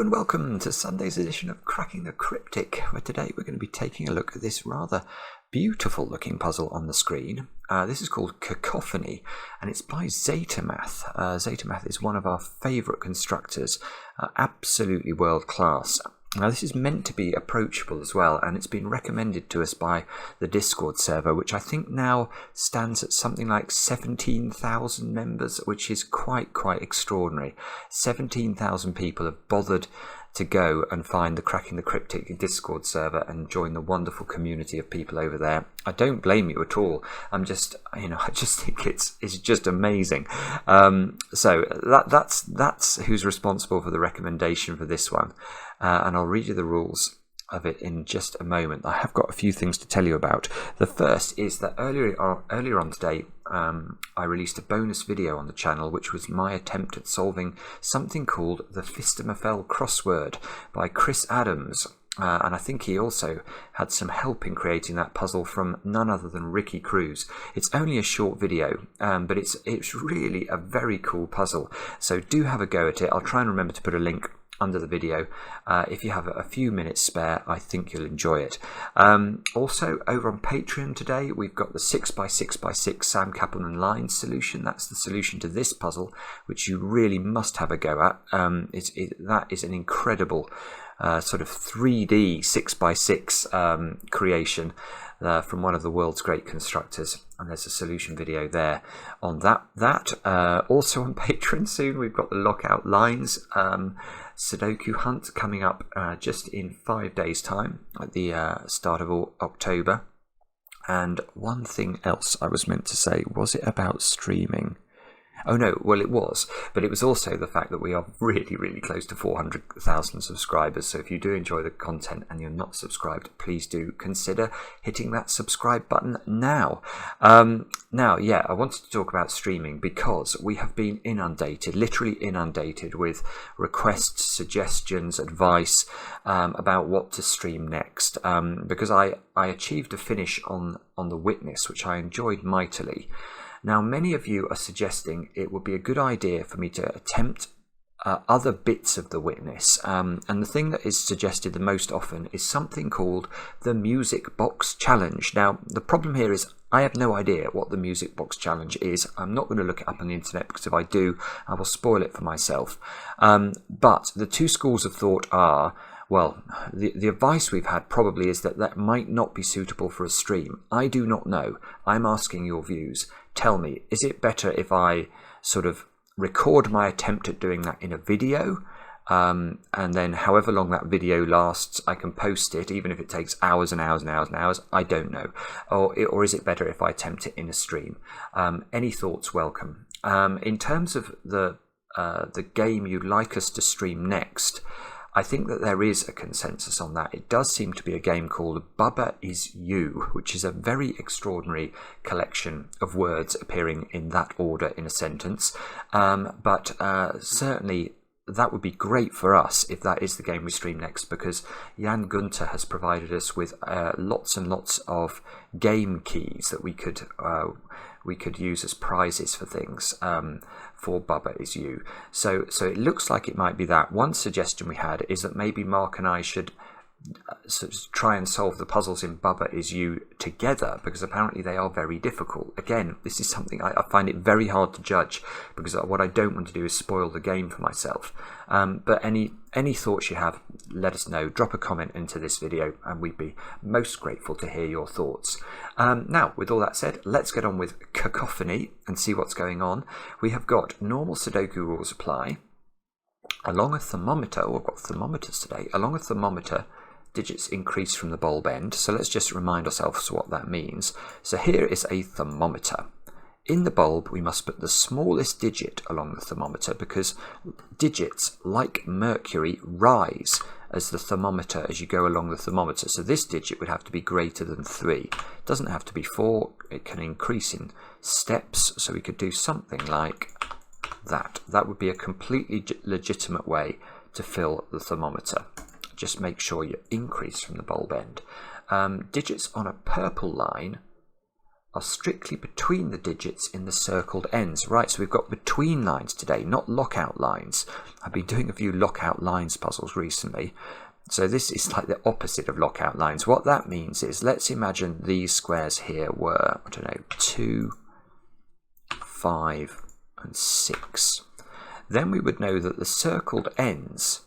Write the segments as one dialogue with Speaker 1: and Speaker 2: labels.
Speaker 1: and welcome to Sunday's edition of Cracking the Cryptic, where today we're going to be taking a look at this rather beautiful looking puzzle on the screen. This is called Cacophony, and it's by zetamath. zetamath is one of our favourite constructors, absolutely world class. Now this is meant to be approachable as well, and it's been recommended to us by the Discord server, which I think now stands at something like 17,000 members, which is quite extraordinary. 17,000 people have bothered to go and find the Cracking the Cryptic Discord server and join the wonderful community of people over there. I don't blame you at all. I just think it's just amazing. So that's who's responsible for the recommendation for this one. And I'll read you the rules of it in just a moment. I have got a few things to tell you about. The first is that earlier on today, I released a bonus video on the channel, which was my attempt at solving something called the Phistomefel crossword by Chris Adams. And I think he also had some help in creating that puzzle from none other than Ricky Cruz. It's only a short video, but it's really a very cool puzzle. So do have a go at it. I'll try and remember to put a link under the video. If you have a few minutes spare, I think you'll enjoy it. Also, over on Patreon today, we've got the 6x6x6 Sam Kaplan lines solution. That's the solution to this puzzle, which you really must have a go at. That is an incredible sort of 3D 6x6 creation from one of the world's great constructors, and there's a solution video there on that. Also on Patreon soon, we've got the lockout lines Sudoku hunt coming up just in 5 days time at the start of October. And one thing else I was meant to say, was it about streaming? Oh no, well it was, but it was also the fact that we are really close to 400,000 subscribers. So if you do enjoy the content and you're not subscribed, please do consider hitting that subscribe button now. Now, yeah, I wanted to talk about streaming because we have been inundated, literally inundated with requests, suggestions, advice about what to stream next. Because I achieved a finish on The Witness, which I enjoyed mightily. Now, many of you are suggesting it would be a good idea for me to attempt other bits of The Witness. And the thing that is suggested the most often is something called the Music Box Challenge. Now, the problem here is I have no idea what the Music Box Challenge is. I'm not going to look it up on the internet because if I do, I will spoil it for myself. But the two schools of thought are, well, the advice we've had probably is that might not be suitable for a stream. I do not know. I'm asking your views. Tell me, is it better if I sort of record my attempt at doing that in a video, and then however long that video lasts, I can post it, even if it takes hours and hours and hours and hours? I don't know. Or is it better if I attempt it in a stream? Any thoughts welcome. In terms of the game you'd like us to stream next, I think that there is a consensus on that. It does seem to be a game called Bubba Is You, which is a very extraordinary collection of words appearing in that order in a sentence. But certainly that would be great for us if that is the game we stream next, because Jan Gunther has provided us with lots and lots of game keys that we could use as prizes for things for Bubba Is You. So it looks like it might be that. One suggestion we had is that maybe Mark and I should sort of try and solve the puzzles in Bubba Is You together, because apparently they are very difficult. Again, this is something I find it very hard to judge, because what I don't want to do is spoil the game for myself. But any thoughts you have, let us know. Drop a comment into this video and we'd be most grateful to hear your thoughts. Now, with all that said, let's get on with Cacophony and see what's going on. We have got normal Sudoku rules apply. Along a thermometer, we've got thermometers today, along a thermometer, digits increase from the bulb end. So let's just remind ourselves what that means. So here is a thermometer. In the bulb, we must put the smallest digit along the thermometer, because digits, like mercury, rise as the thermometer, as you go along the thermometer. So this digit would have to be greater than 3. It doesn't have to be 4. It can increase in steps. So we could do something like that. That would be a completely legitimate way to fill the thermometer. Just make sure you increase from the bulb end. Digits on a purple line are strictly between the digits in the circled ends. Right, so we've got between lines today, not lockout lines. I've been doing a few lockout lines puzzles recently. So this is like the opposite of lockout lines. What that means is, let's imagine these squares here were, I don't know, 2, 5, and 6. Then we would know that the circled ends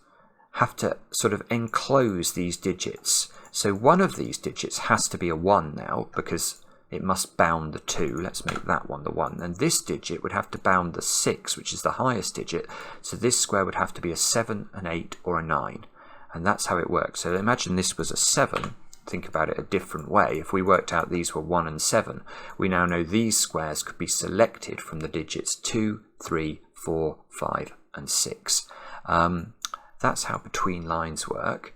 Speaker 1: have to sort of enclose these digits. So one of these digits has to be a 1 now, because it must bound the 2. Let's make that one the 1. And this digit would have to bound the 6, which is the highest digit. So this square would have to be a 7, an 8, or a 9. And that's how it works. So imagine this was a 7. Think about it a different way. If we worked out these were 1 and 7, we now know these squares could be selected from the digits 2, 3, 4, 5, and 6. That's how between lines work.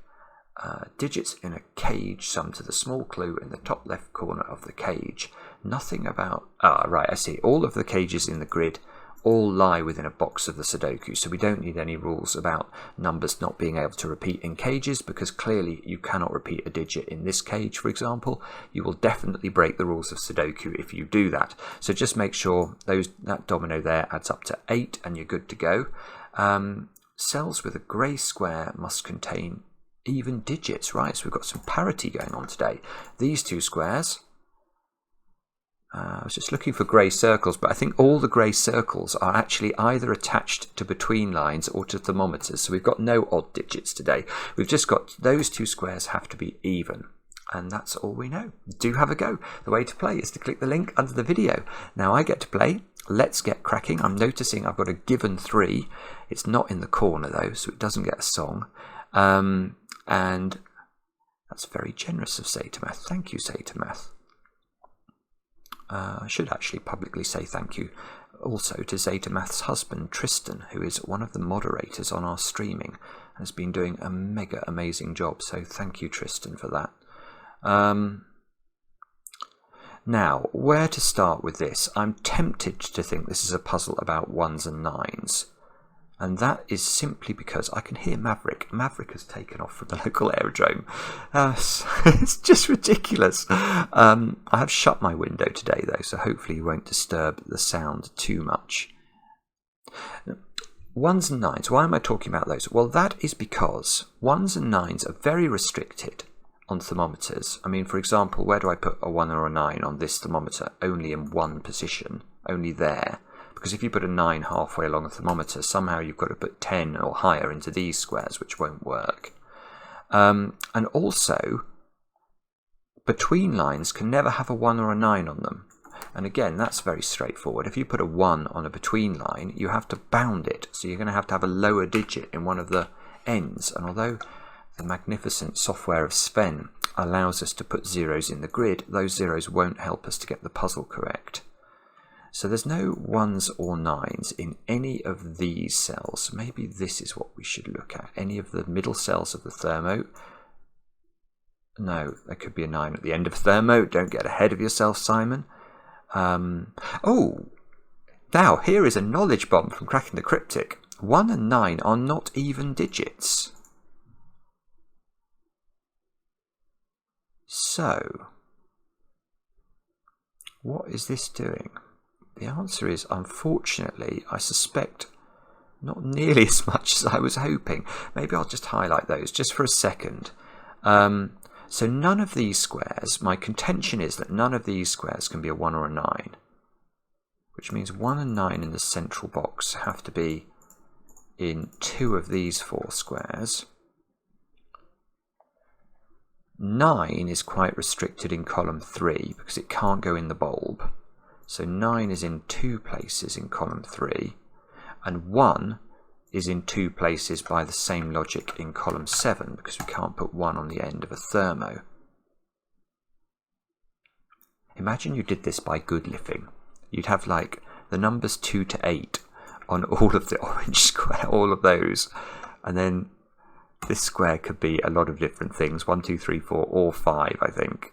Speaker 1: Digits in a cage sum to the small clue in the top left corner of the cage. Nothing about... right, I see. All of the cages in the grid all lie within a box of the Sudoku, so we don't need any rules about numbers not being able to repeat in cages, because clearly you cannot repeat a digit in this cage, for example. You will definitely break the rules of Sudoku if you do that. So just make sure that domino there adds up to 8 and you're good to go. Cells with a grey square must contain even digits, right? So we've got some parity going on today. These two squares, I was just looking for grey circles, but I think all the grey circles are actually either attached to between lines or to thermometers. So we've got no odd digits today. We've just got those two squares have to be even. And that's all we know. Do have a go. The way to play is to click the link under the video. Now I get to play. Let's get cracking. I'm noticing I've got a given 3. It's not in the corner though, so it doesn't get a song. And that's very generous of zetamath. Thank you, zetamath. I should actually publicly say thank you also to zetamath's husband, Tristan, who is one of the moderators on our streaming and has been doing a mega amazing job. So thank you, Tristan, for that. Now, where to start with this? I'm tempted to think this is a puzzle about 1s and 9s. And that is simply because I can hear Maverick. Maverick has taken off from the local aerodrome. It's just ridiculous. I have shut my window today, though, so hopefully you won't disturb the sound too much. 1s and 9s, why am I talking about those? Well, that is because 1s and 9s are very restricted on thermometers. I mean, for example, where do I put a 1 or a 9 on this thermometer? Only in one position, only there. Because if you put a 9 halfway along a thermometer, somehow you've got to put 10 or higher into these squares, which won't work. And also, between lines can never have a 1 or a 9 on them. And again, that's very straightforward. If you put a 1 on a between line, you have to bound it. So you're going to have a lower digit in one of the ends. And although the magnificent software of Sven allows us to put zeros in the grid, those zeros won't help us to get the puzzle correct. So there's no 1s or 9s in any of these cells. Maybe this is what we should look at. Any of the middle cells of the thermo. No, there could be a 9 at the end of thermo. Don't get ahead of yourself, Simon. Oh, now here is a knowledge bomb from Cracking the Cryptic. 1 and 9 are not even digits. So, what is this doing? The answer is, unfortunately, I suspect not nearly as much as I was hoping. Maybe I'll just highlight those just for a second. So none of these squares, my contention is that none of these squares can be a 1 or a 9. Which means 1 and 9 in the central box have to be in 2 of these 4 squares. 9 is quite restricted in column 3 because it can't go in the bulb. So 9 is in 2 places in column 3, and 1 is in 2 places by the same logic in column 7 because we can't put 1 on the end of a thermo. Imagine you did this by good living. You'd have like the numbers 2 to 8 on all of the orange square, all of those, and then this square could be a lot of different things, 1, 2, 3, 4, or 5, I think.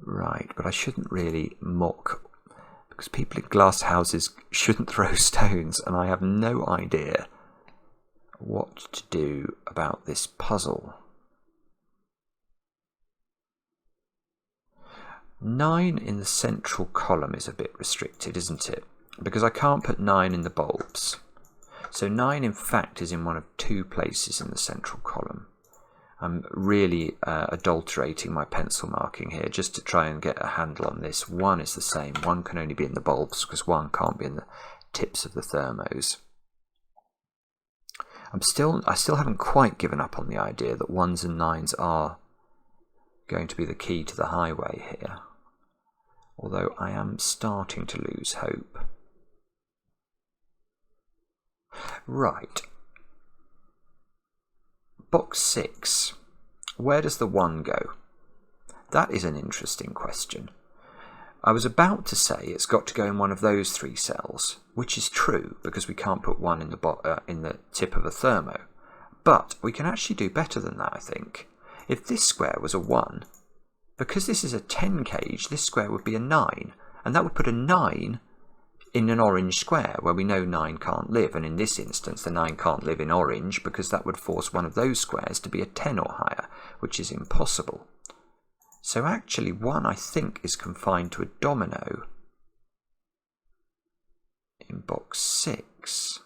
Speaker 1: Right, but I shouldn't really mock, because people in glass houses shouldn't throw stones, and I have no idea what to do about this puzzle. 9 in the central column is a bit restricted, isn't it? Because I can't put 9 in the bulbs. So 9 in fact is in one of 2 places in the central column. I'm really adulterating my pencil marking here just to try and get a handle on this. 1 is the same. 1 can only be in the bulbs because 1 can't be in the tips of the thermos. I still haven't quite given up on the idea that 1s and 9s are going to be the key to the highway here, although I am starting to lose hope. Right. Box 6. Where does the 1 go? That is an interesting question. I was about to say it's got to go in one of those 3 cells, which is true because we can't put 1 in the tip of a thermo. But we can actually do better than that, I think. If this square was a 1, because this is a 10 gauge, this square would be a 9, and that would put a 9 in an orange square where we know 9 can't live, and in this instance the 9 can't live in orange because that would force one of those squares to be a 10 or higher, which is impossible. So actually 1, I think, is confined to a domino in box 6.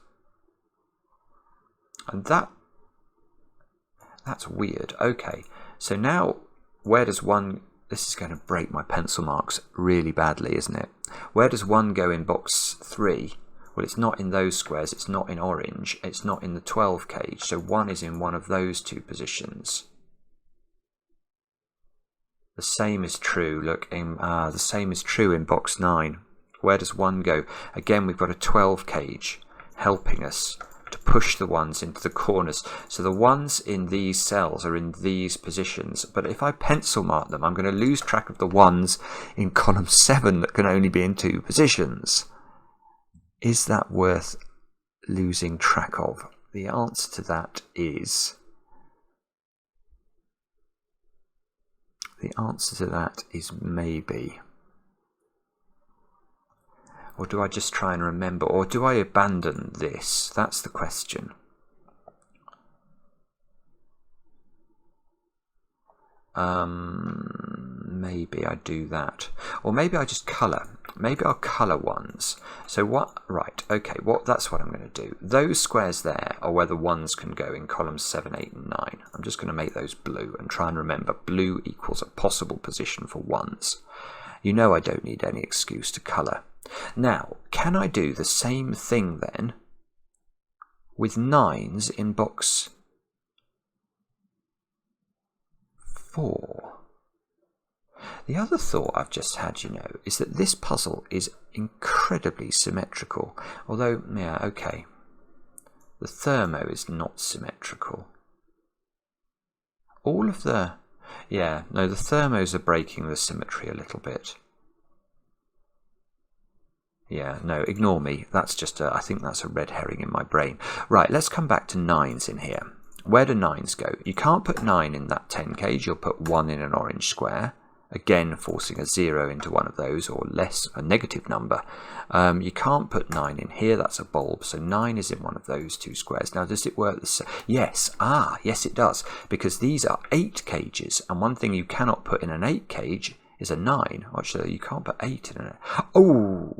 Speaker 1: And that's weird. Okay, so now where does 1... This is going to break my pencil marks really badly, isn't it? Where does 1 go in box 3? Well, it's not in those squares, it's not in orange, it's not in the 12 gauge, so 1 is in one of those 2 positions. The same is true, look, the same is true in box 9. Where does 1 go? Again, we've got a 12 gauge helping us to push the 1s into the corners. So the 1s in these cells are in these positions. But if I pencil mark them, I'm going to lose track of the 1s in column 7 that can only be in 2 positions. Is that worth losing track of? The answer to that is... The answer to that is maybe. Or do I just try and remember? Or do I abandon this? That's the question. Maybe I do that. Or maybe I just colour. Maybe I'll colour 1s. So what? Right, okay, that's what I'm going to do. Those squares there are where the 1s can go in columns 7, 8 and 9. I'm just going to make those blue and try and remember blue equals a possible position for 1s. You know I don't need any excuse to colour. Now, can I do the same thing then with 9s in box 4? The other thought I've just had, you know, is that this puzzle is incredibly symmetrical. Although, yeah, okay, the thermo is not symmetrical. All of the... Yeah, no, the thermos are breaking the symmetry a little bit. Yeah, no, ignore me. That's just I think that's a red herring in my brain. Right, let's come back to 9s in here. Where do 9s go? You can't put 9 in that 10 gauge. You'll put 1 in an orange square. Again, forcing a 0 into one of those, or less, a negative number. You can't put 9 in here. That's a bulb. So 9 is in one of those 2 squares. Now, does it work the same? Yes. Yes, it does. Because these are 8 gauges. And one thing you cannot put in an 8 gauge is a 9. Actually, you can't put 8 in it. Oh!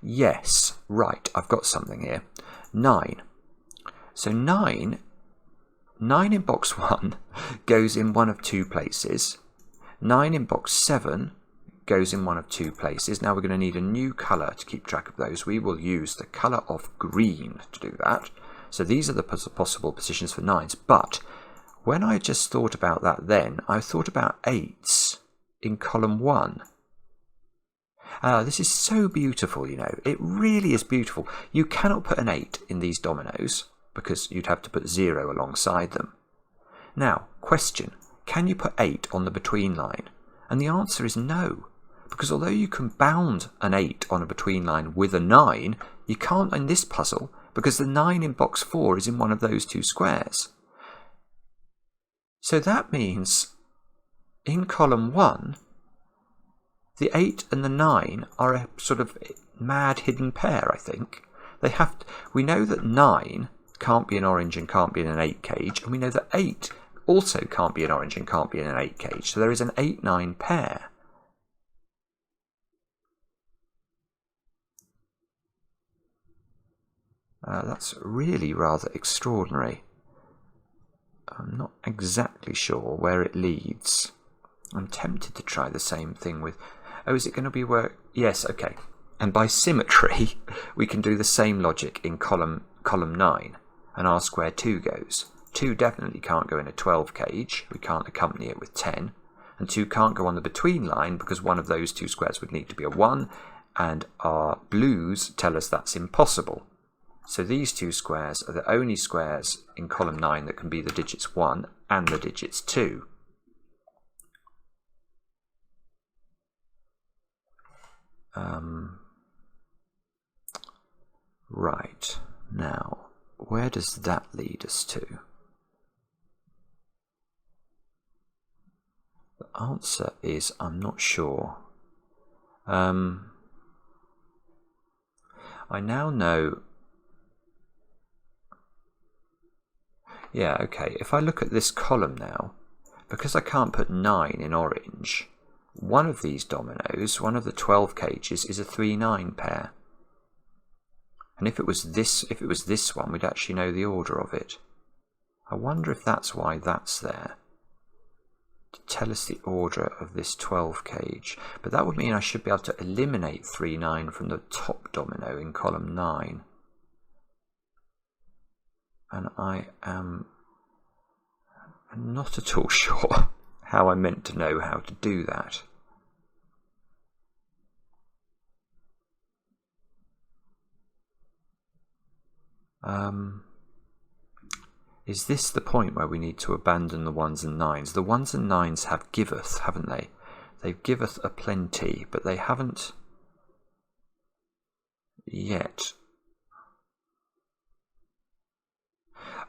Speaker 1: Yes, right, I've got something here. 9. So 9 in box 1 goes in one of 2 places. 9 in box 7 goes in one of 2 places. Now we're going to need a new colour to keep track of those. We will use the colour of green to do that. So these are the possible positions for 9s. But when I just thought about that then, I thought about 8s in column 1. This is so beautiful, you know. It really is beautiful. You cannot put an 8 in these dominoes because you'd have to put 0 alongside them. Now, question, can you put 8 on the between line? And the answer is no, because although you can bound an 8 on a between line with a 9, you can't in this puzzle because the 9 in box 4 is in one of those 2 squares. So that means in column 1, the 8 and the 9 are a sort of mad hidden pair, I think. We know that 9 can't be an orange and can't be in an 8 gauge, and we know that 8 also can't be an orange and can't be in an 8 cage. So there is an 8-9 pair. That's really rather extraordinary. I'm not exactly sure where it leads. I'm tempted to try the same thing with... Oh, is it going to be where... Yes, okay. And by symmetry, we can do the same logic in column 9 and ask where 2 goes. 2 definitely can't go in a 12 cage. We can't accompany it with 10. And 2 can't go on the between line because one of those 2 squares would need to be a 1. And our blues tell us that's impossible. So these 2 squares are the only squares in column 9 that can be the digits 1 and the digits 2. Right, now, where does that lead us to? The answer is, I'm not sure. I now know... Yeah, okay, if I look at this column now, because I can't put 9 in orange, one of these dominoes, one of the 12 cages, is a 3-9 pair. And if it was this one, we'd actually know the order of it. I wonder if that's why that's there, to tell us the order of this 12 cage. But that would mean I should be able to eliminate 3-9 from the top domino in column 9. And I am not at all sure how I'm meant to know how to do that. Is this the point where we need to abandon the 1s and 9s? The 1s and 9s have giveth, haven't they? They've giveth a plenty, but they haven't yet.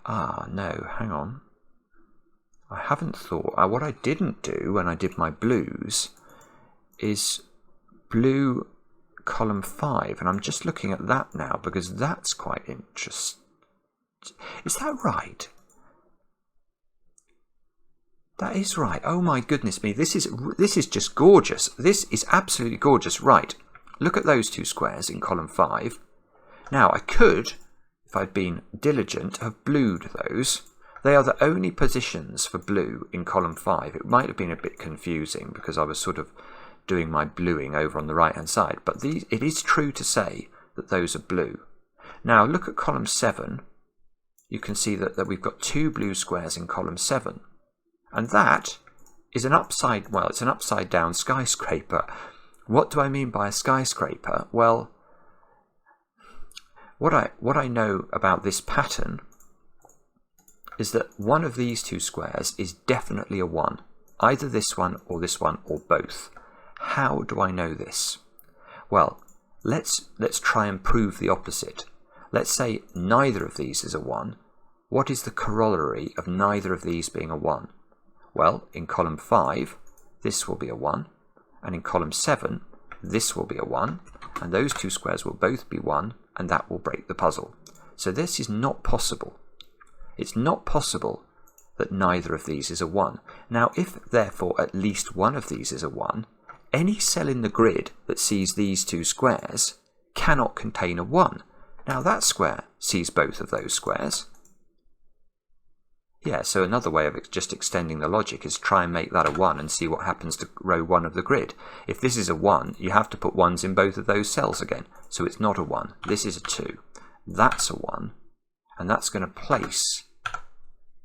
Speaker 1: Ah, no, hang on. I haven't thought... what I didn't do when I did my blues is blue column 5, and I'm just looking at that now because that's quite interesting. Is that right? That is right. Oh my goodness me, this is just gorgeous. This is absolutely gorgeous. Right, look at those 2 squares in column 5. Now I could, if I'd been diligent, have blued those. They are the only positions for blue in column 5. It might have been a bit confusing because I was sort of doing my bluing over on the right hand side, but it is true to say that those are blue. Now look at column 7. You can see that we've got 2 blue squares in column 7, and that is an upside down skyscraper. What do I mean by a skyscraper? Well, what I know about this pattern is that one of these 2 squares is definitely a 1, either this one or both. How do I know this? Well, let's try and prove the opposite. Let's say neither of these is a 1. What is the corollary of neither of these being a 1? Well, in column 5, this will be a 1, and in column 7, this will be a 1, and those 2 squares will both be 1, and that will break the puzzle. So this is not possible. It's not possible that neither of these is a 1. Now, if therefore at least one of these is a 1, any cell in the grid that sees these 2 squares cannot contain a 1. Now that square sees both of those squares. Yeah, so another way of just extending the logic is try and make that a 1 and see what happens to row 1 of the grid. If this is a 1, you have to put 1s in both of those cells again. So it's not a 1. This is a 2. That's a 1. And that's going to place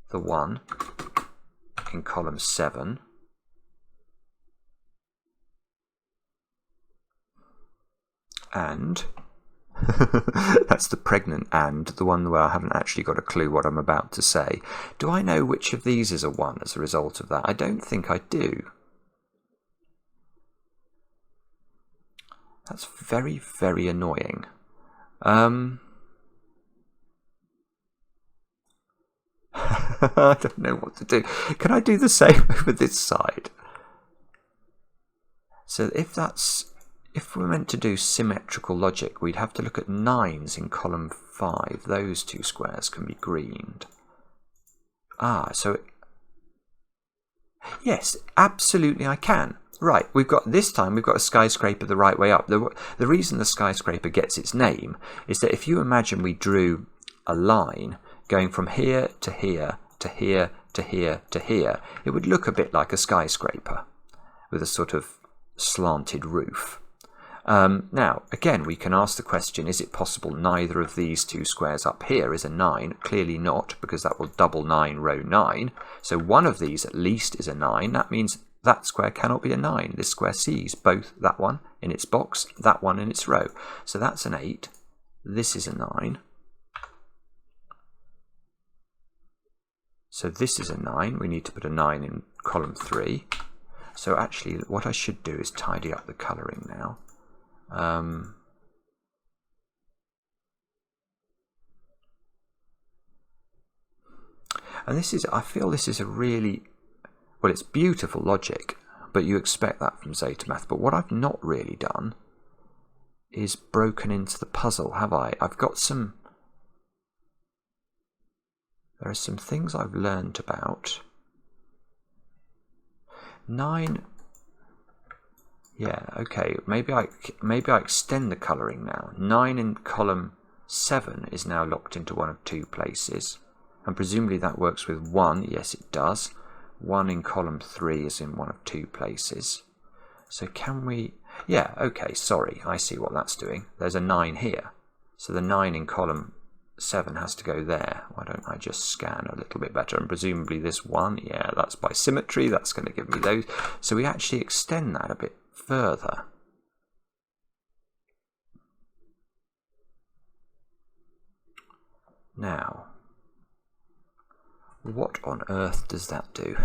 Speaker 1: the 1 in column 7. And that's the pregnant and, the one where I haven't actually got a clue what I'm about to say. Do I know which of these is a 1 as a result of that? I don't think I do. That's very, very annoying. I don't know what to do. Can I do the same over this side? So if we're meant to do symmetrical logic, we'd have to look at 9s in column 5. Those 2 squares can be greened. So Yes, absolutely I can. Right, this time we've got a skyscraper the right way up. The reason the skyscraper gets its name is that if you imagine we drew a line going from here to here to here to here to here, it would look a bit like a skyscraper with a sort of slanted roof. Now, again, we can ask the question, is it possible neither of these two squares up here is a 9? Clearly not, because that will double 9, row 9. So one of these at least is a 9. That means that square cannot be a 9. This square sees both that one in its box, that one in its row. So that's an 8. This is a 9. So this is a 9. We need to put a 9 in column 3. So actually, what I should do is tidy up the colouring now. And this is, I feel this is a really, well, it's beautiful logic, but you expect that from zetamath. But what I've not really done is broken into the puzzle, have I? I've got some, there are some things I've learned about. 9, yeah, okay, maybe I extend the colouring now. 9 in column 7 is now locked into one of 2 places. And presumably that works with 1, yes it does. 1 in column 3 is in one of 2 places. So can we, yeah, okay, sorry, I see what that's doing. There's a 9 here. So the 9 in column 7 has to go there. Why don't I just scan a little bit better? And presumably this 1, yeah, that's by symmetry, that's going to give me those. So we actually extend that a bit further. Now, what on earth does that do?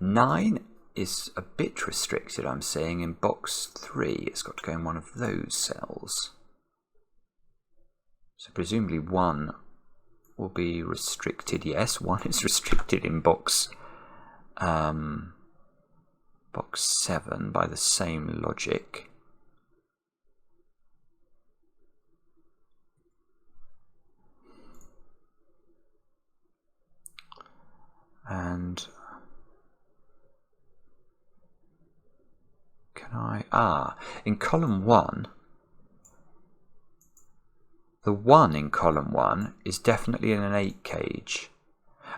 Speaker 1: 9 is a bit restricted, I'm seeing, in box 3. It's got to go in one of those cells. So presumably 1 will be restricted. Yes, 1 is restricted in box 7 by the same logic. And can I, in column 1, the 1 in column 1 is definitely in an 8 cage.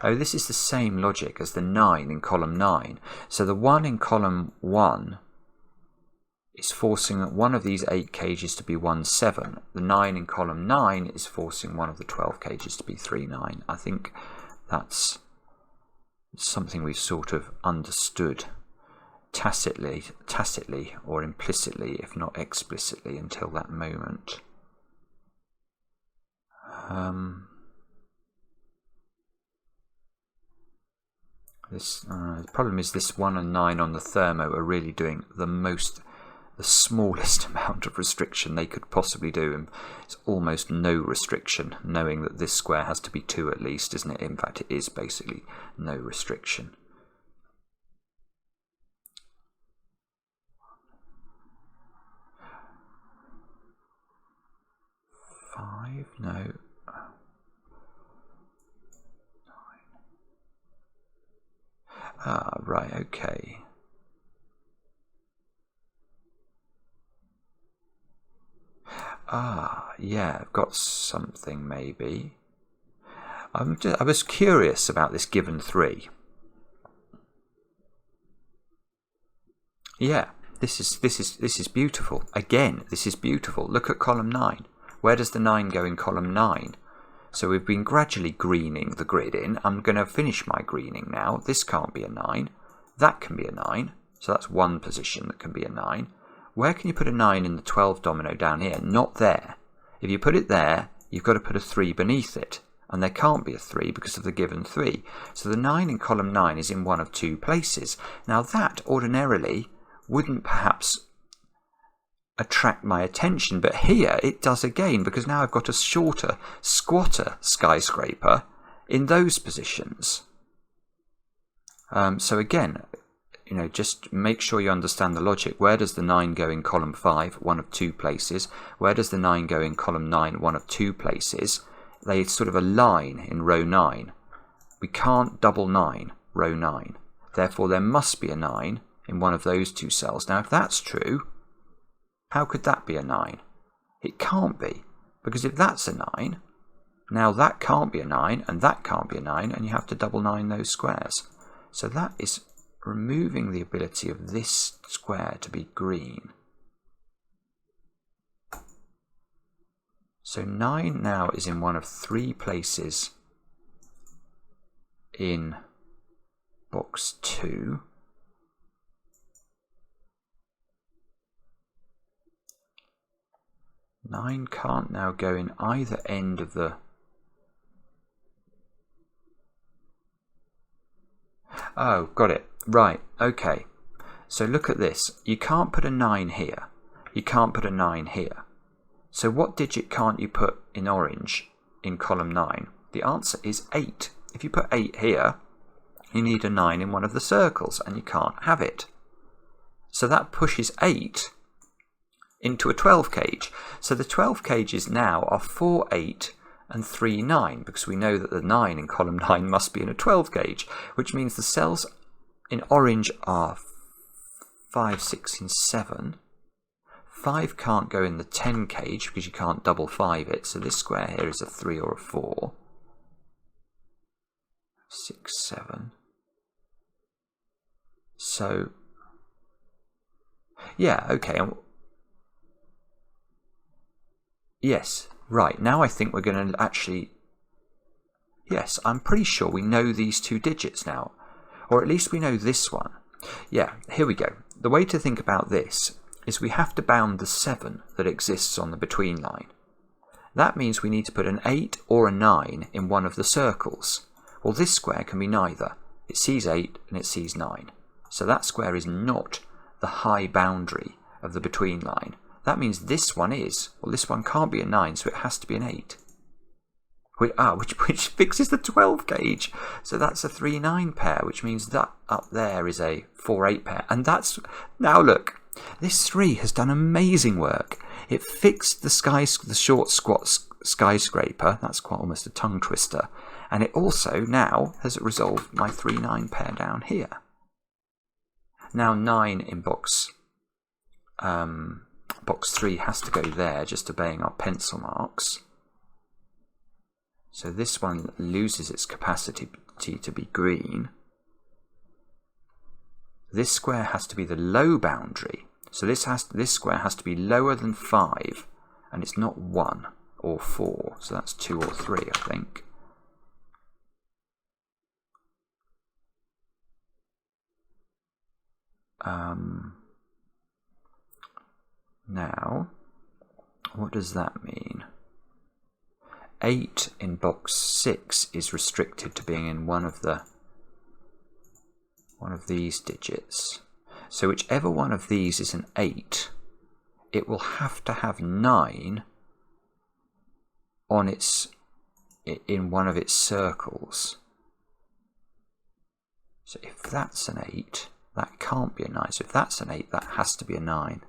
Speaker 1: Oh, this is the same logic as the 9 in column 9. So the 1 in column 1 is forcing one of these 8 cages to be 1, 7. The 9 in column 9 is forcing one of the 12 cages to be 3, 9. I think that's something we've sort of understood tacitly or implicitly, if not explicitly, until that moment. The problem is this 1 and 9 on the thermo are really doing the smallest amount of restriction they could possibly do, and it's almost no restriction, knowing that this square has to be 2 at least, isn't it? In fact, it is basically no restriction. Five, no. 9. Right, okay. Yeah, I've got something maybe. I was curious about this given 3. Yeah, this is beautiful. Again, this is beautiful. Look at column 9. Where does the 9 go in column 9? So we've been gradually greening the grid in. I'm going to finish my greening now. This can't be a 9. That can be a 9. So that's one position that can be a 9. Where can you put a 9 in the 12 domino down here? Not there. If you put it there, you've got to put a 3 beneath it. And there can't be a 3 because of the given 3. So the 9 in column 9 is in one of 2 places. Now that ordinarily wouldn't perhaps attract my attention, but here it does again, because now I've got a shorter, squatter skyscraper in those positions. So again, you know, just make sure you understand the logic. Where does the 9 go in column 5? One of 2 places. Where does the 9 go in column 9? One of 2 places. They sort of align in row 9. we can't double 9, row 9. Therefore, there must be a 9 in one of those two cells. Now, if that's true, how could that be a 9? It can't be, because if that's a 9, now that can't be a 9, and that can't be a 9, and you have to double 9 those squares. So that is removing the ability of this square to be green. So 9 now is in one of 3 places in box 2. Nine can't now go in either end of the... Oh, got it. Right, okay. So look at this. You can't put a 9 here. You can't put a 9 here. So what digit can't you put in orange in column 9? The answer is 8. If you put 8 here, you need a 9 in one of the circles, and you can't have it. So that pushes 8 into a 12 cage. So the 12 cages now are 4, 8 and 3, 9, because we know that the 9 in column 9 must be in a 12 gauge, which means the cells in orange are 5, 6 and 7. 5 can't go in the 10 cage because you can't double 5 it, so this square here is a 3 or a 4. 6, 7. So, yeah, okay. Yes, right. Now I think we're going to actually... Yes, I'm pretty sure we know these 2 digits now. Or at least we know this one. Yeah, here we go. The way to think about this is we have to bound the 7 that exists on the between line. That means we need to put an 8 or a 9 in one of the circles. Well, this square can be neither. It sees 8 and it sees 9. So that square is not the high boundary of the between line. That means this one is. Well, this one can't be a 9, so it has to be an 8. Which fixes the 12 gauge. So that's a 3-9 pair, which means that up there is a 4-8 pair. And that's... Now look, this 3 has done amazing work. It fixed the short squat skyscraper. That's quite almost a tongue twister. And it also now has resolved my 3-9 pair down here. Now 9 in box 3 has to go there, just obeying our pencil marks. So this one loses its capacity to be green. This square has to be the low boundary. So this square has to be lower than 5, and it's not 1 or 4. So that's 2 or 3, I think. Now, what does that mean? 8 in box 6 is restricted to being in one of these digits. So whichever one of these is an 8, it will have to have 9 on in one of its circles. So if that's an 8, that can't be a 9. So if that's an 8, that has to be a 9.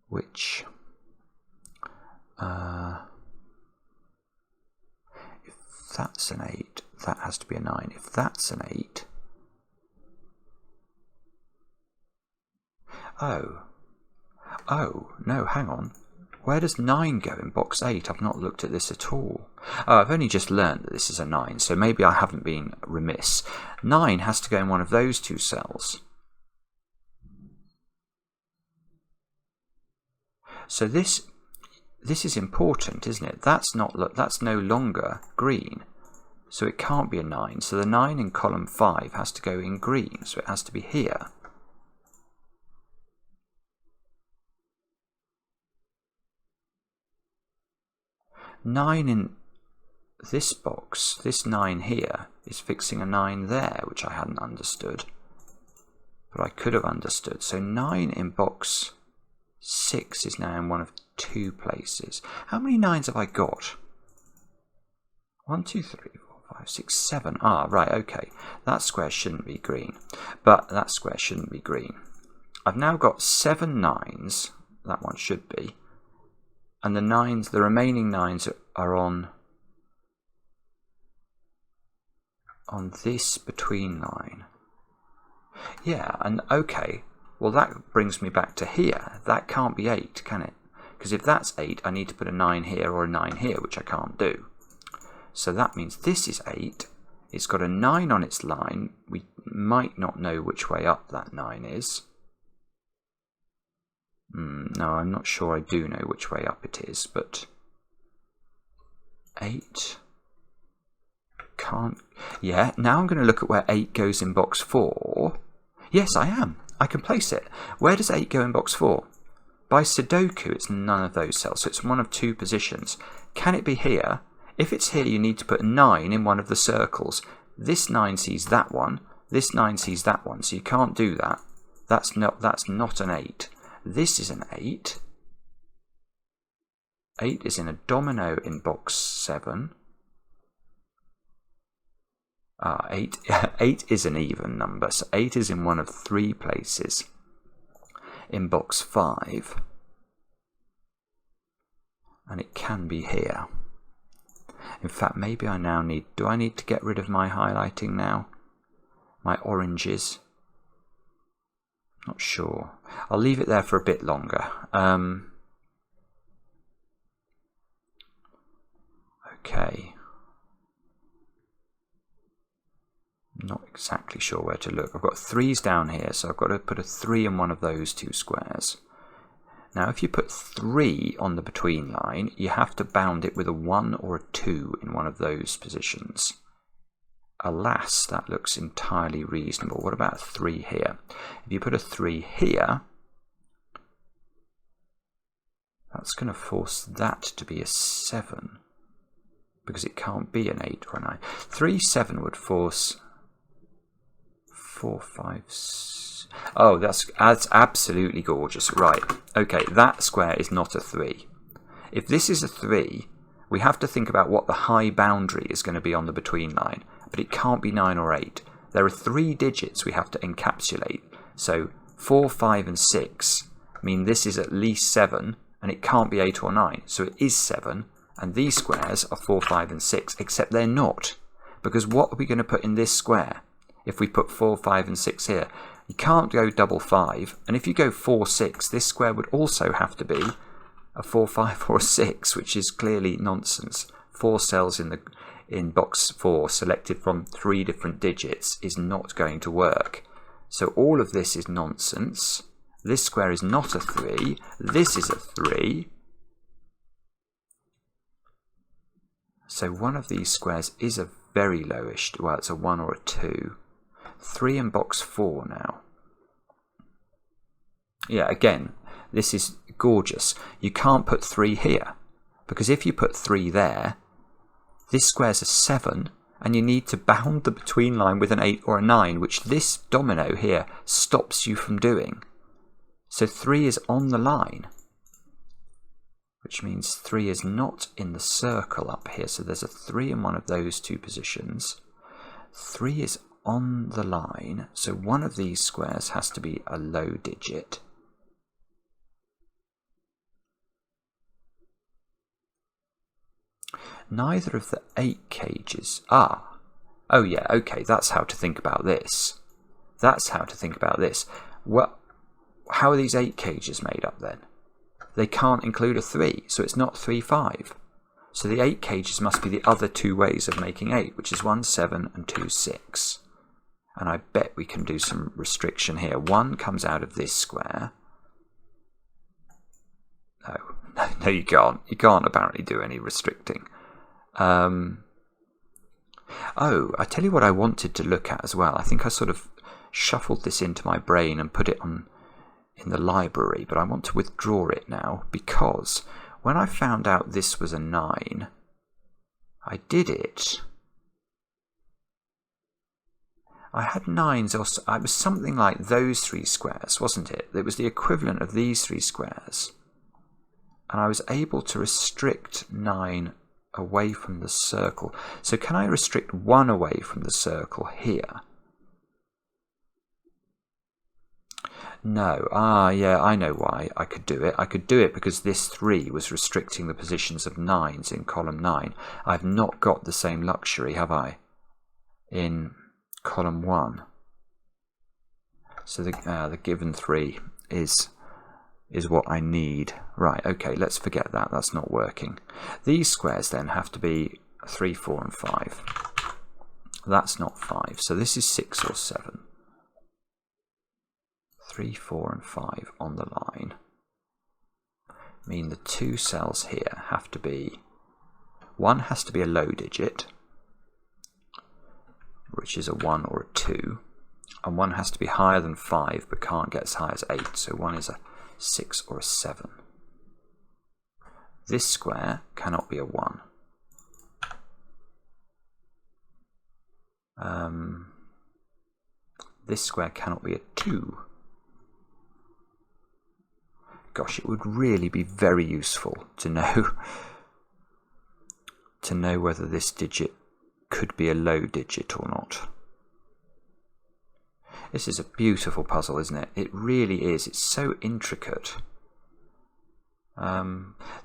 Speaker 1: Which, if that's an 8, that has to be a 9. If that's an 8, oh, no, hang on. Where does 9 go in box 8? I've not looked at this at all. Oh, I've only just learned that this is a 9, so maybe I haven't been remiss. 9 has to go in one of those 2 cells. So this is important, isn't it? That's no longer green. So it can't be a 9. So the 9 in column 5 has to go in green. So it has to be here. Nine in this box, this 9 here, is fixing a 9 there, which I hadn't understood. But I could have understood. So 9 in box 6 is now in one of 2 places. How many 9s have I got? 1, 2, 3, 4, 5, 6, 7. Ah, right, okay. That square shouldn't be green. But that square shouldn't be green. I've now got 7 9s. That one should be. And the remaining 9s are on this between line. Yeah, and okay, well that brings me back to here. That can't be 8, can it? Because if that's 8, I need to put a 9 here or a 9 here, which I can't do. So that means this is 8. It's got a 9 on its line. We might not know which way up that 9 is. No, I'm not sure I do know which way up it is, but 8 can't. Yeah, now I'm going to look at where 8 goes in box 4. Yes, I am. I can place it. Where does 8 go in box 4? By Sudoku, it's none of those cells, so it's one of 2 positions. Can it be here? If it's here, you need to put a 9 in one of the circles. This 9 sees that one. This 9 sees that one, so you can't do that. That's not an 8. This is an 8. 8 is in a domino in box 7. 8 is an even number, so 8 is in one of 3 places in box 5. And it can be here. In fact, maybe I now need... Do I need to get rid of my highlighting now? My oranges? Not sure. I'll leave it there for a bit longer. Okay. Not exactly sure where to look. I've got 3s down here, so I've got to put a 3 in one of those 2 squares. Now, if you put 3 on the between line, you have to bound it with a 1 or a 2 in one of those positions. Alas, that looks entirely reasonable. What about a 3 here? If you put a 3 here, that's going to force that to be a 7, because it can't be an 8 or a 9. 3, 7 would force 4, 5, 6. Oh, that's absolutely gorgeous. Right, okay, that square is not a 3. If this is a 3, we have to think about what the high boundary is going to be on the between line, but it can't be 9 or 8. There are 3 digits we have to encapsulate, so 4, 5 and 6 mean this is at least 7, and it can't be 8 or 9, so it is 7, and these squares are 4, 5 and 6, except they're not, because what are we going to put in this square? If we put 4, 5 and 6 here, you can't go double 5, and if you go 4, 6, this square would also have to be a 4, 5 or a 6, which is clearly nonsense. 4 cells in box 4 selected from 3 different digits is not going to work. So all of this is nonsense. This square is not a 3. This is a 3. So one of these squares is a very lowish, well, it's a 1 or a 2. 3 in box 4 now. Yeah, again, this is gorgeous. You can't put 3 here, because if you put 3 there, this square's a 7, and you need to bound the between line with an 8 or a 9, which this domino here stops you from doing. So 3 is on the line, which means 3 is not in the circle up here. So there's a 3 in one of those 2 positions. 3 is on the line, so one of these squares has to be a low digit. Neither of the 8 cages. Oh yeah, okay, that's how to think about this. That's how to think about this. Well, how are these 8 cages made up then? They can't include a 3, so it's not 3, 5. So the 8 cages must be the other 2 ways of making 8, which is 1, 7 and 2, 6. And I bet we can do some restriction here. 1 comes out of this square. No, you can't. You can't apparently do any restricting. Oh, I tell you what I wanted to look at as well. I think I sort of shuffled this into my brain and put it on in the library, but I want to withdraw it now, because when I found out this was a 9, I did it. I had 9s, or it was something like those 3 squares, wasn't it? It was the equivalent of these 3 squares. And I was able to restrict 9 away from the circle. So can I restrict 1 away from the circle here? No. Ah, yeah, I know why I could do it. I could do it because this 3 was restricting the positions of 9s in column 9. I've not got the same luxury, have I, in column 1? So the given 3 is what I need. Right, okay, let's forget that. That's not working. These squares then have to be 3, 4, and 5. That's not 5. So this is 6 or 7. 3, 4, and 5 on the line mean the 2 cells here have to be, one has to be a low digit, which is a 1 or a 2, and one has to be higher than 5 but can't get as high as 8, so one is a 6 or a 7. This square cannot be a 1. This square cannot be a 2. Gosh, it would really be very useful to know whether this digit could be a low digit or not. This is a beautiful puzzle, isn't it? It really is. It's so intricate.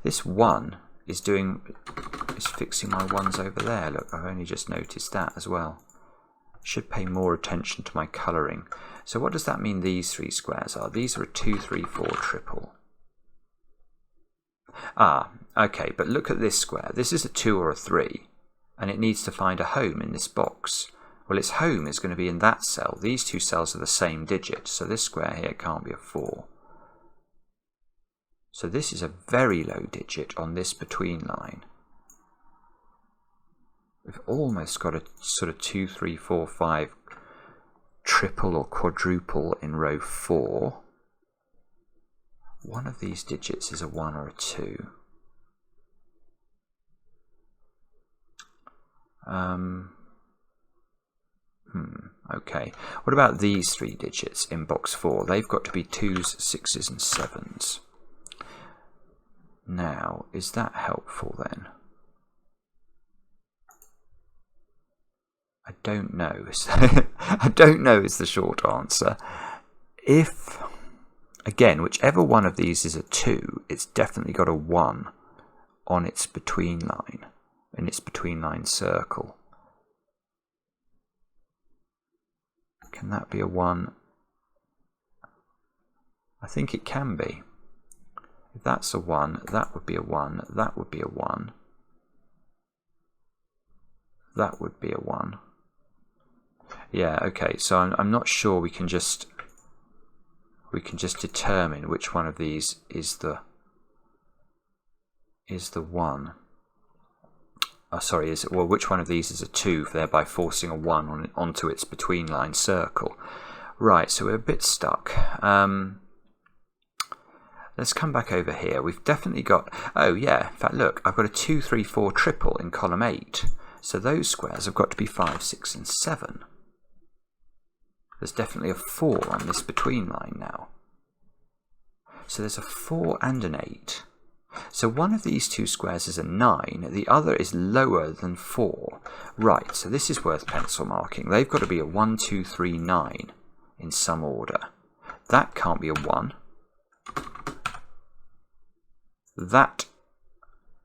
Speaker 1: This 1 is fixing my 1s over there. Look, I've only just noticed that as well. Should pay more attention to my colouring. So what does that mean these 3 squares are? These are a 2, 3, 4 triple. Ah, okay, but look at this square. This is a 2 or a 3, and it needs to find a home in this box. Well, its home is going to be in that cell. These 2 cells are the same digit, so this square here can't be a 4. So this is a very low digit on this between line. We've almost got a sort of 2, 3, 4, 5 triple or quadruple in row 4. One of these digits is a 1 or a 2. Okay. What about these 3 digits in box 4? They've got to be 2s, 6s, and 7s. Now, is that helpful then? I don't know. I don't know is the short answer. If, again, whichever one of these is a 2, it's definitely got a 1 on its between line, in its between line circle. Can that be a 1? I think it can be. If that's a 1, that would be a 1, that would be a 1. That would be a 1. Yeah, okay, so I'm not sure we can just determine which one of these is the 1. Well, which one of these is a 2, thereby forcing a 1 onto its between line circle. Right, so we're a bit stuck. Let's come back over here. We've definitely got, oh yeah, in fact look, I've got a 2, 3, 4 triple in column 8. So those squares have got to be 5, 6, and 7. There's definitely a 4 on this between line now. So there's a 4 and an 8. So one of these 2 squares is a 9, the other is lower than 4. Right, so this is worth pencil marking. They've got to be a 1, 2, 3, 9 in some order. That can't be a 1. That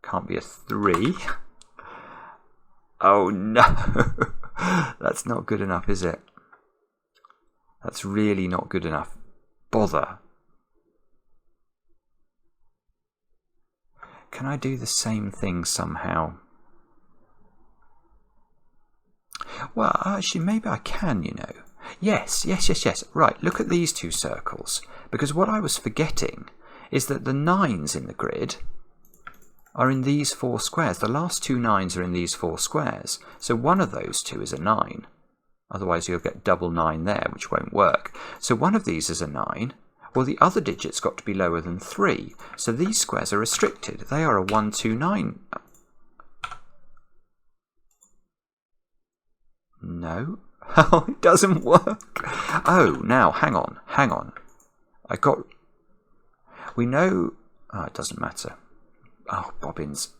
Speaker 1: can't be a 3. Oh no, that's not good enough, is it? That's really not good enough. Bother. Can I do the same thing somehow? Well, actually, maybe I can, you know. Yes. Right, look at these 2 circles. Because what I was forgetting is that the 9s in the grid are in these 4 squares. The last 2 9s are in these 4 squares. So one of those 2 is a 9. Otherwise you'll get double 9 there, which won't work. So one of these is a 9. Well, the other digit's got to be lower than 3. So these squares are restricted. They are a 1, 2, 9. No. Oh, it doesn't work. Oh, now, hang on. We know... Oh, it doesn't matter. Oh, bobbins.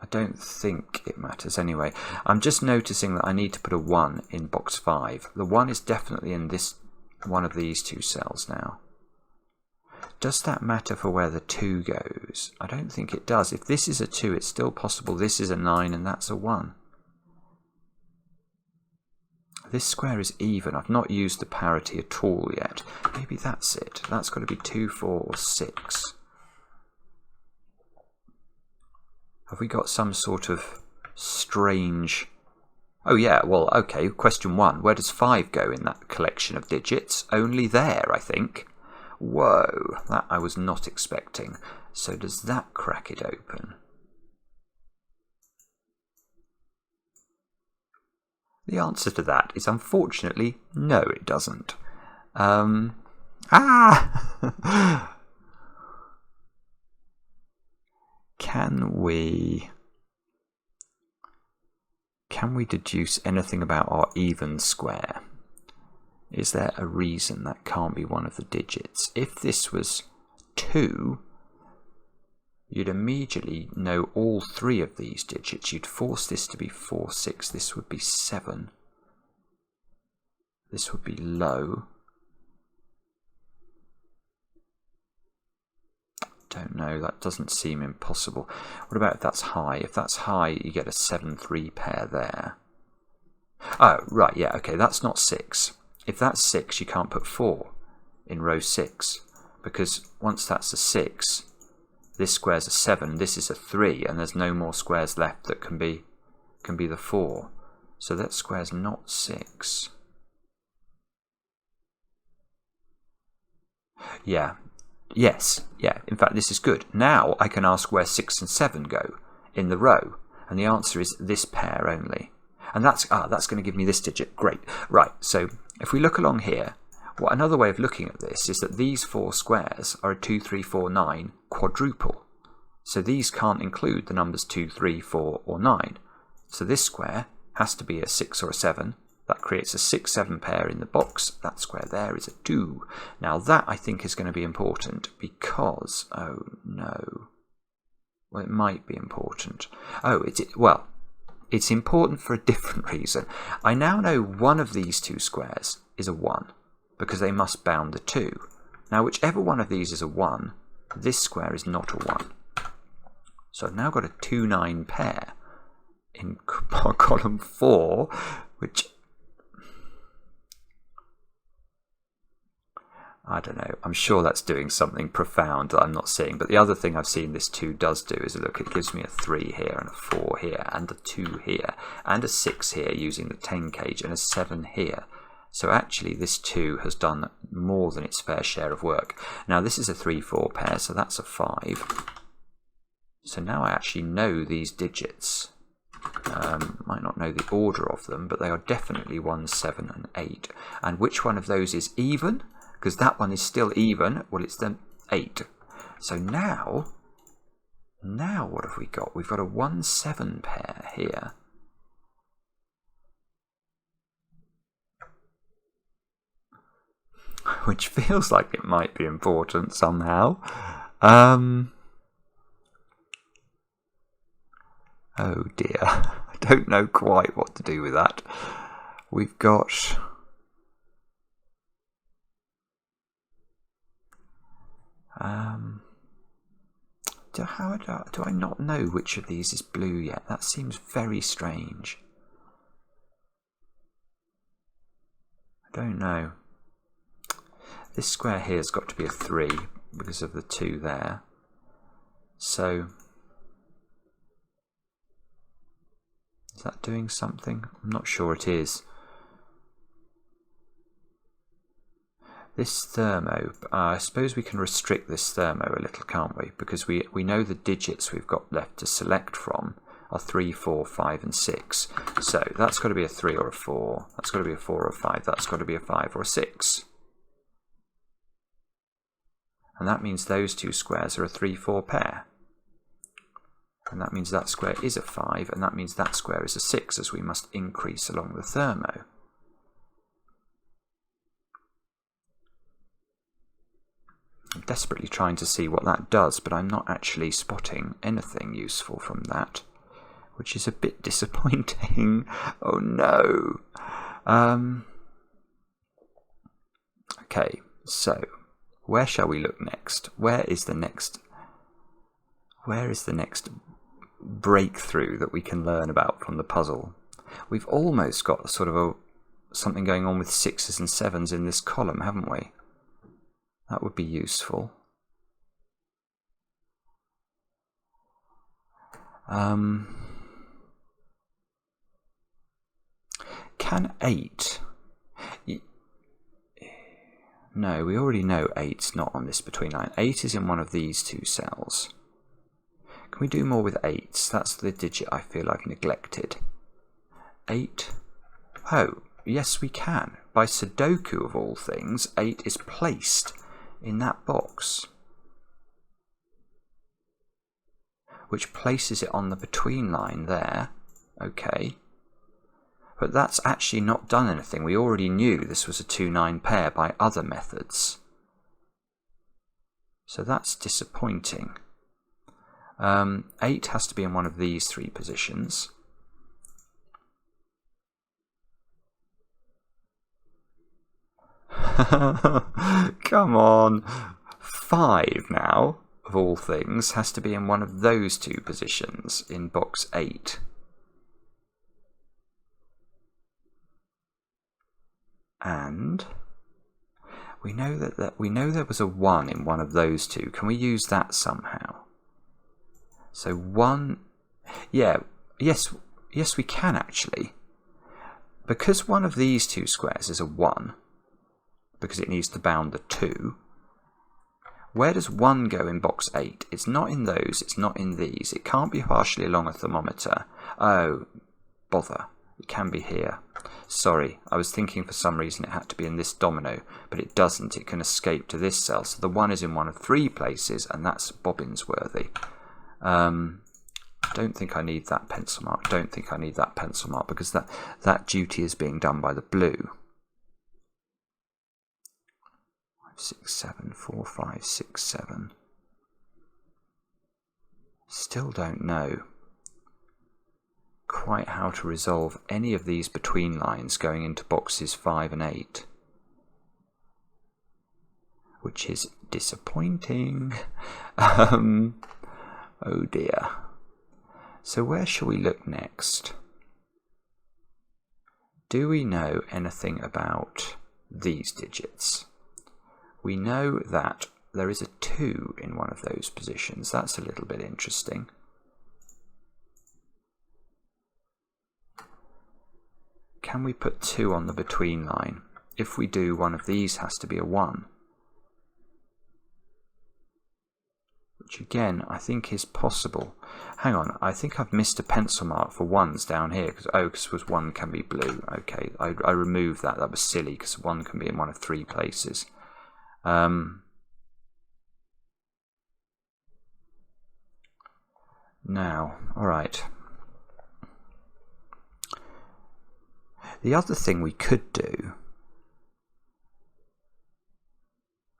Speaker 1: I don't think it matters anyway. I'm just noticing that I need to put a 1 in box 5. The 1 is definitely in this one of these two cells now. Does that matter for where the 2 goes? I don't think it does. If this is a 2, it's still possible this is a 9 and that's a 1. This square is even. I've not used the parity at all yet. Maybe that's it. That's got to be 2, 4, or 6. Have we got some sort of strange... Oh yeah, well, okay, question 1. Where does 5 go in that collection of digits? Only there, I think. Whoa, that I was not expecting. So does that crack it open? The answer to that is unfortunately no, it doesn't. Can we deduce anything about our even square? Is there a reason that can't be one of the digits? If this was 2, you'd immediately know all 3 of these digits. You'd force this to be 4, 6. This would be 7. This would be low. Don't know, that doesn't seem impossible. What about if that's high? If that's high, you get a 7-3 pair there. Oh, right, yeah, okay, that's not 6. If that's 6, you can't put 4 in row 6, because once that's a 6, this square's a 7, this is a 3, and there's no more squares left that can be the 4. So that square's not 6. Yeah. Yes, yeah, in fact this is good. Now I can ask where 6 and 7 go in the row, and the answer is this pair only. And that's going to give me this digit. Great. Right, so if we look along here, another way of looking at this is that these 4 squares are a 2, 3, 4, 9 quadruple. So these can't include the numbers 2, 3, 4 or 9. So this square has to be a 6 or a 7. That creates a 6, 7 pair in the box. That square there is a 2. Now that I think is going to be important because, oh no, well it might be important. Oh, it's important for a different reason. I now know one of these 2 squares is a 1 because they must bound the 2. Now whichever one of these is a 1, this square is not a 1. So I've now got a 2, 9 pair in column 4, which... I don't know, I'm sure that's doing something profound that I'm not seeing, but the other thing I've seen this 2 does do is, look, it gives me a 3 here and a 4 here and a 2 here and a 6 here using the 10 gauge and a 7 here. So actually this 2 has done more than its fair share of work. Now this is a 3, 4 pair, so that's a 5. So now I actually know these digits. Might not know the order of them, but they are definitely 1, 7 and 8. And which one of those is even? Because that one is still even. Well, it's the 8. So now what have we got? We've got a 1, 7 pair here. Which feels like it might be important somehow. Oh dear. I don't know quite what to do with that. We've got... do I not know which of these is blue yet? That seems very strange. I don't know. This square here has got to be a 3 because of the 2 there. So, is that doing something? I'm not sure it is. This thermo, I suppose we can restrict this thermo a little, can't we? Because we know the digits we've got left to select from are 3, 4, 5 and 6. So that's got to be a 3 or a 4. That's got to be a 4 or a 5. That's got to be a 5 or a 6. And that means those 2 squares are a 3, 4 pair. And that means that square is a 5, and that means that square is a 6, as we must increase along the thermo. I'm desperately trying to see what that does, but I'm not actually spotting anything useful from that. which is a bit disappointing. Oh no. Okay, so where shall we look next? Where is the next breakthrough that we can learn about from the puzzle? We've almost got sort of something going on with 6s and 7s in this column, haven't we? That would be useful. Can 8... No, we already know 8's not on this between line. 8 is in one of these two cells. Can we do more with 8s? That's the digit I feel I've neglected. 8. Oh, yes we can. By Sudoku of all things, 8 is placed in that box, which places it on the between line there. Okay. But that's actually not done anything. We already knew this was a 2-9 pair by other methods. So that's disappointing. 8 has to be in one of these three positions. Come on. 5 now, of all things, has to be in one of those two positions in box 8. And we know that we know there was a 1 in one of those two. Can we use that somehow? So 1, yeah, yes we can actually. Because one of these two squares is a 1, because it needs to bound the 2, where does 1 go in box 8? It's not in those, it's not in these. It can't be partially along a thermometer. Oh, bother. It can be here. Sorry, I was thinking for some reason it had to be in this domino, but it doesn't. It can escape to this cell. So the 1 is in one of 3 places, and that's bobbins worthy. Don't think I need that pencil mark. Don't think I need that pencil mark, because that duty is being done by the blue. 5, 6, 7, 4, 5, 6, 7. Still don't know quite how to resolve any of these between lines going into boxes 5 and 8, which is disappointing. Oh dear. So where shall we look next? Do we know anything about these digits? We know that there is a 2 in one of those positions. That's a little bit interesting. Can we put 2 on the between line? If we do, one of these has to be a 1. Which again, I think is possible. Hang on, I think I've missed a pencil mark for 1s down here. Because 1 can be blue. Okay, I removed that. That was silly, because 1 can be in one of 3 places. Now, alright. The other thing we could do,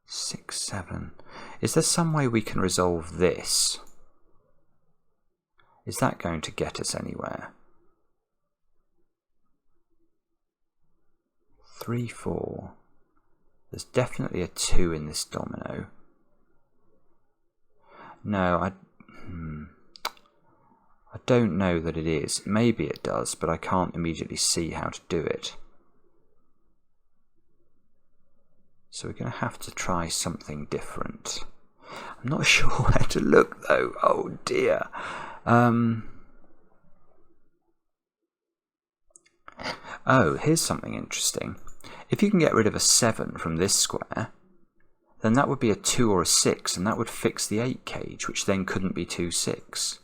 Speaker 1: 6, 7, is there some way we can resolve this? Is that going to get us anywhere? 3, 4. There's definitely a 2 in this domino. No, I don't know that it is. Maybe it does, but I can't immediately see how to do it. So we're going to have to try something different. I'm not sure where to look though. Oh dear. Oh, here's something interesting. If you can get rid of a 7 from this square, then that would be a 2 or a 6, and that would fix the 8 cage, which then couldn't be 2, 6.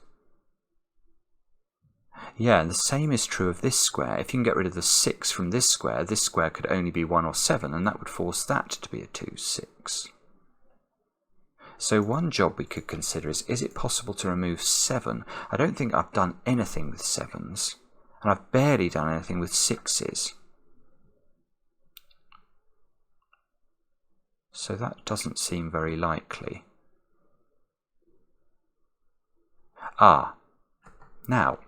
Speaker 1: Yeah, and the same is true of this square. If you can get rid of the 6 from this square could only be 1 or 7, and that would force that to be a 2, 6. So one job we could consider is it possible to remove 7? I don't think I've done anything with 7s, and I've barely done anything with 6s. So that doesn't seem very likely. Ah, now,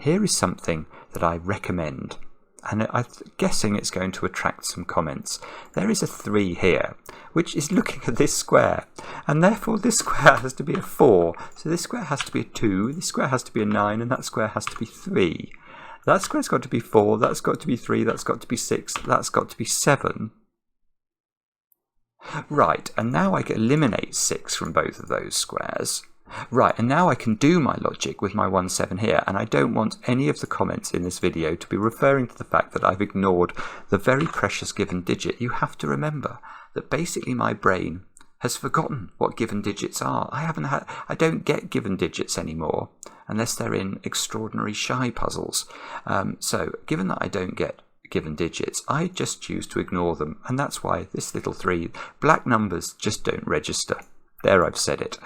Speaker 1: here is something that I recommend, and I'm guessing it's going to attract some comments. There is a 3 here, which is looking at this square, and therefore this square has to be a 4. So this square has to be a 2, this square has to be a 9, and that square has to be 3. That square's got to be 4, that's got to be 3, that's got to be 6, that's got to be 7. Right, and now I can eliminate 6 from both of those squares. Right, and now I can do my logic with my 1, 7 here, and I don't want any of the comments in this video to be referring to the fact that I've ignored the very precious given digit. You have to remember that basically my brain has forgotten what given digits are. I don't get given digits anymore unless they're in extraordinary shy puzzles. So given that I don't get given digits, I just choose to ignore them, and that's why this little 3, black numbers just don't register. There, I've said it.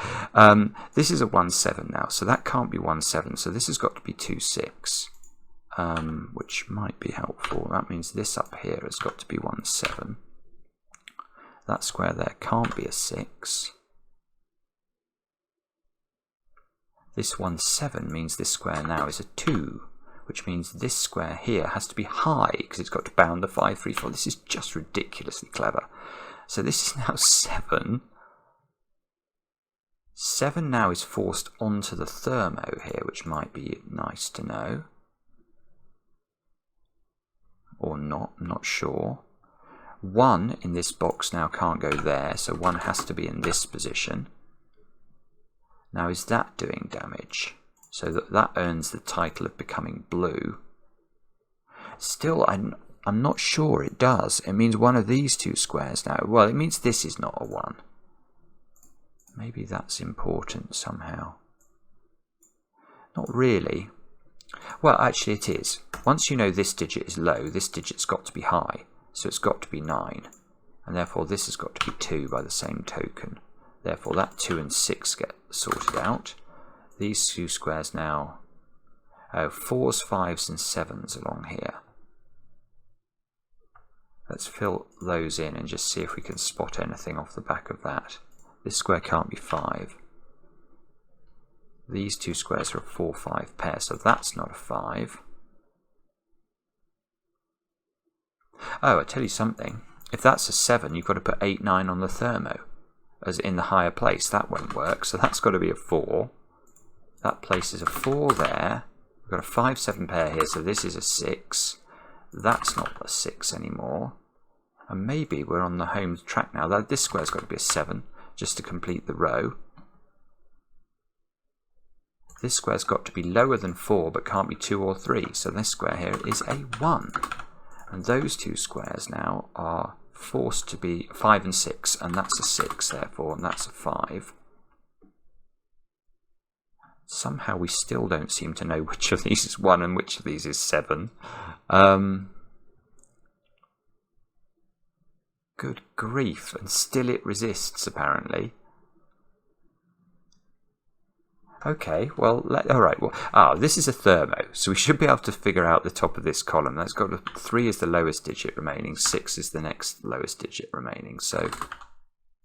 Speaker 1: This is a 1, 7 now, so that can't be 1, 7, so this has got to be 2, 6, which might be helpful. That means this up here has got to be 1, 7. That square there can't be a 6. This 1, 7 means this square now is a 2, which means this square here has to be high, because it's got to bound the 5, 3, 4. This is just ridiculously clever. So this is now 7. 7 now is forced onto the thermo here, which might be nice to know. Or not, I'm not sure. 1 in this box now can't go there, so 1 has to be in this position. Now is that doing damage? So that earns the title of becoming blue. Still, I'm not sure it does. It means one of these 2 squares now. Well, it means this is not a 1. Maybe that's important somehow. Not really. Well, actually it is. Once you know this digit is low, this digit's got to be high. So it's got to be 9. And therefore this has got to be 2 by the same token. Therefore that 2 and 6 get sorted out. These 2 squares now, 4s, 5s and 7s along here. Let's fill those in and just see if we can spot anything off the back of that. This square can't be 5. These 2 squares are a 4, 5 pair, so that's not a 5. Oh, I tell you something. If that's a 7, you've got to put 8, 9 on the thermo, as in the higher place. That won't work, so that's got to be a 4. That places a 4 there. We've got a 5, 7 pair here, so this is a 6. That's not a 6 anymore. And maybe we're on the home track now. This square's got to be a 7. Just to complete the row. This square's got to be lower than 4 but can't be 2 or 3, so this square here is a 1. And those 2 squares now are forced to be 5 and 6, and that's a 6 therefore, and that's a 5. Somehow we still don't seem to know which of these is 1 and which of these is 7. Good grief, and still it resists, apparently. Okay, well, alright, well, this is a thermo, so we should be able to figure out the top of this column. That's got 3 is the lowest digit remaining, 6 is the next lowest digit remaining. So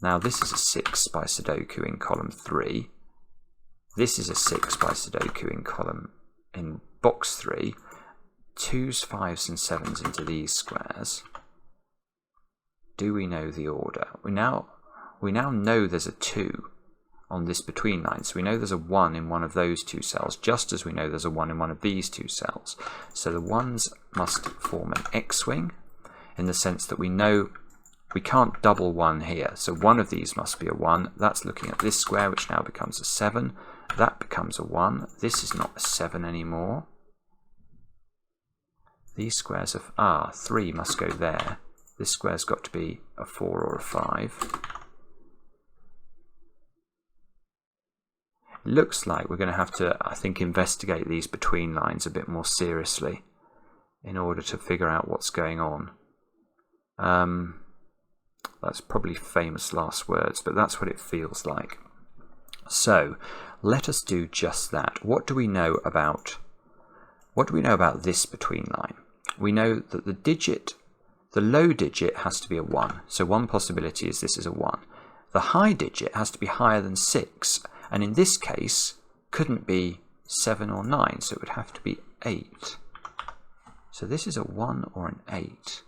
Speaker 1: now this is a 6 by Sudoku in column 3. This is a 6 by Sudoku in box 3. 2s, 5s and 7s into these squares. Do we know the order? We now know there's a 2 on this between line, so we know there's a 1 in one of those 2 cells, just as we know there's a 1 in one of these 2 cells. So the 1s must form an X-wing, in the sense that we know we can't double 1 here, so one of these must be a 1. That's looking at this square, which now becomes a 7. That becomes a 1. This is not a 7 anymore. These squares of 3 must go there. This square's got to be a 4 or a 5. It looks like we're going to have to, I think, investigate these between lines a bit more seriously in order to figure out what's going on. That's probably famous last words, but that's what it feels like. So let us do just that. What do we know about this between line? We know that the low digit has to be a 1. So one possibility is this is a 1. The high digit has to be higher than 6, and in this case couldn't be 7 or 9, so it would have to be 8. So this is a 1 or an 8.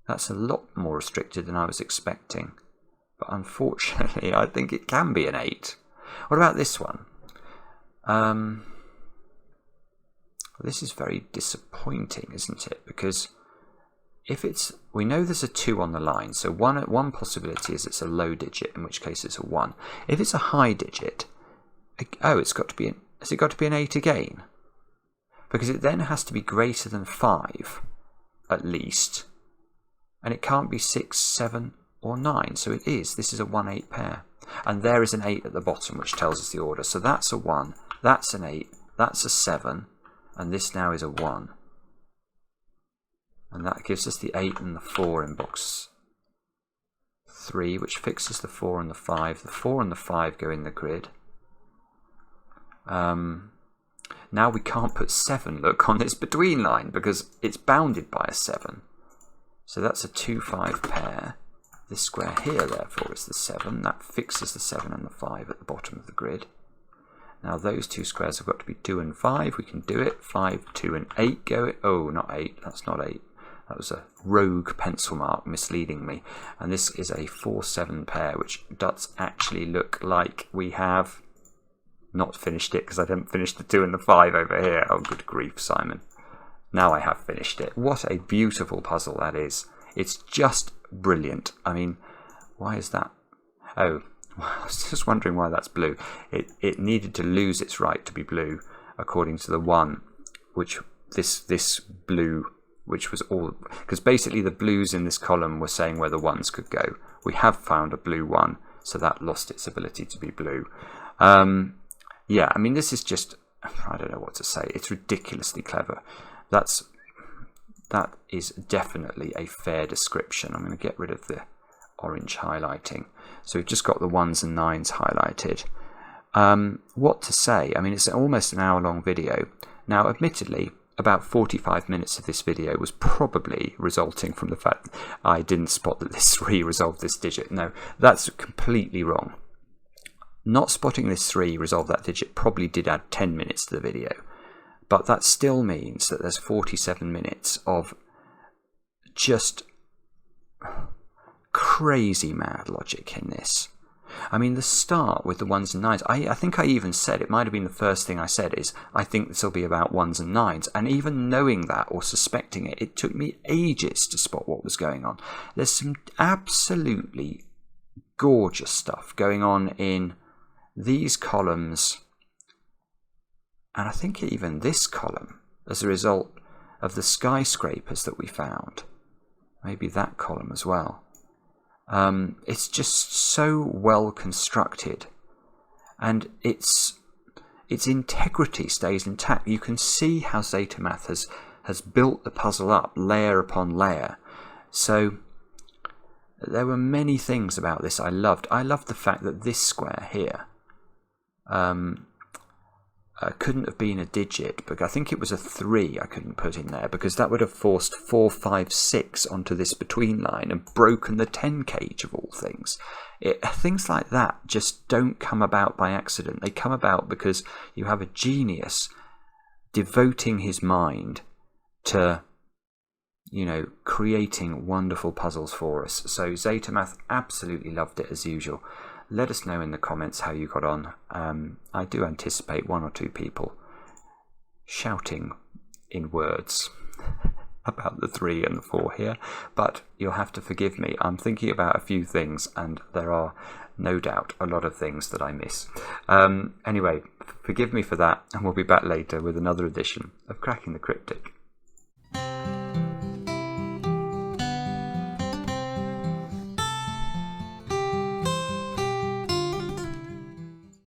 Speaker 1: That's a lot more restricted than I was expecting. But unfortunately, I think it can be an 8. What about this one? This is very disappointing, isn't it? Because if it's, we know there's a 2 on the line, so one possibility is it's a low digit, in which case it's a 1. If it's a high digit, oh, has it got to be an 8 again? Because it then has to be greater than 5, at least. And it can't be 6, 7, or 9, so it is. This is a 1-8 pair. And there is an 8 at the bottom, which tells us the order. So that's a 1, that's an 8, that's a 7, and this now is a 1. And that gives us the 8 and the 4 in box 3, which fixes the 4 and the 5. The 4 and the 5 go in the grid. Now we can't put 7, look, on this between line because it's bounded by a 7. So that's a 2-5 pair. This square here, therefore, is the 7. That fixes the 7 and the 5 at the bottom of the grid. Now those two squares have got to be 2 and 5. We can do it. 5, 2 and 8 go. Oh, not 8. That's not 8. That was a rogue pencil mark misleading me. And this is a 4-7 pair, which does actually look like we have not finished it because I haven't finished the 2 and the 5 over here. Oh, good grief, Simon. Now I have finished it. What a beautiful puzzle that is. It's just brilliant. I mean, why is that? Oh, I was just wondering why that's blue. It needed to lose its right to be blue, according to the 1, which this blue, which was all, because basically the blues in this column were saying where the 1s could go. We have found a blue 1, so that lost its ability to be blue. Yeah, I mean, this is just, I don't know what to say. It's ridiculously clever. That is definitely a fair description. I'm going to get rid of the orange highlighting. So we've just got the 1s and 9s highlighted. What to say? I mean, it's almost an hour-long video. Now, admittedly, about 45 minutes of this video was probably resulting from the fact that I didn't spot that this 3 resolved this digit. No, that's completely wrong. Not spotting this 3 resolve that digit probably did add 10 minutes to the video. But that still means that there's 47 minutes of just crazy mad logic in this. I mean, the start with the 1s and 9s, I think I even said, it might have been the first thing I said, is I think this will be about 1s and 9s. And even knowing that or suspecting it, it took me ages to spot what was going on. There's some absolutely gorgeous stuff going on in these columns, and I think even this column, as a result of the skyscrapers that we found. Maybe that column as well. It's just so well constructed, and its integrity stays intact. You can see how zetamath has built the puzzle up layer upon layer. So there were many things about this I loved. I loved the fact that this square here couldn't have been a digit, but I think it was a 3 I couldn't put in there, because that would have forced 4, 5, 6 onto this between line and broken the 10 cage of all things. Things like that just don't come about by accident. They come about because you have a genius devoting his mind to, you know, creating wonderful puzzles for us. So zetamath absolutely loved it as usual. Let us know in the comments how you got on. I do anticipate 1 or 2 people shouting in words about the 3 and the 4 here, but you'll have to forgive me. I'm thinking about a few things, and there are no doubt a lot of things that I miss. Anyway, forgive me for that, and we'll be back later with another edition of Cracking the Cryptic.